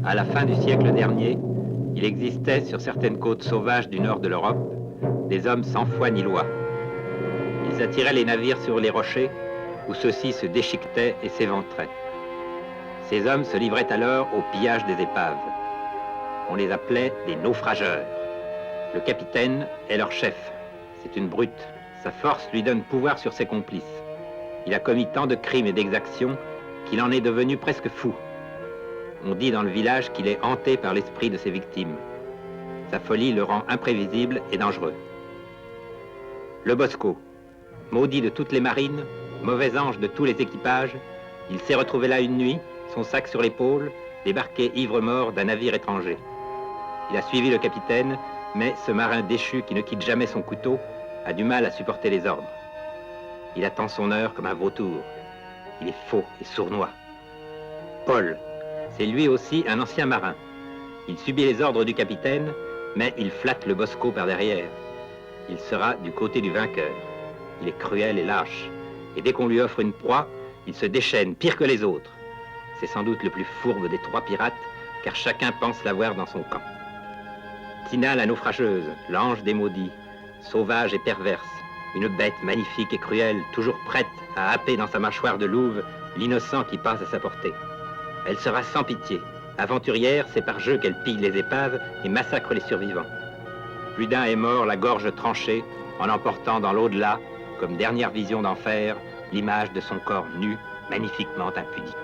À la fin du siècle dernier, il existait sur certaines côtes sauvages du nord de l'Europe des hommes sans foi ni loi. Ils attiraient les navires sur les rochers où ceux-ci se déchiquetaient et s'éventraient. Ces hommes se livraient alors au pillage des épaves. On les appelait des naufrageurs. Le capitaine est leur chef. C'est une brute. Sa force lui donne pouvoir sur ses complices. Il a commis tant de crimes et d'exactions qu'il en est devenu presque fou. On dit dans le village qu'il est hanté par l'esprit de ses victimes. Sa folie le rend imprévisible et dangereux. Le Bosco, maudit de toutes les marines, mauvais ange de tous les équipages, il s'est retrouvé là une nuit, son sac sur l'épaule, débarqué ivre-mort d'un navire étranger. Il a suivi le capitaine, mais ce marin déchu qui ne quitte jamais son couteau a du mal à supporter les ordres. Il attend son heure comme un vautour. Il est faux et sournois. Paul, c'est lui aussi un ancien marin. Il subit les ordres du capitaine, mais il flatte le Bosco par derrière. Il sera du côté du vainqueur. Il est cruel et lâche. Et dès qu'on lui offre une proie, il se déchaîne pire que les autres. C'est sans doute le plus fourbe des trois pirates, car chacun pense l'avoir dans son camp. Tina la naufrageuse, l'ange des maudits, sauvage et perverse, une bête magnifique et cruelle, toujours prête à happer dans sa mâchoire de louve l'innocent qui passe à sa portée. Elle sera sans pitié. Aventurière, c'est par jeu qu'elle pille les épaves et massacre les survivants. Plus d'un est mort la gorge tranchée en emportant dans l'au-delà, comme dernière vision d'enfer, l'image de son corps nu, magnifiquement impudique.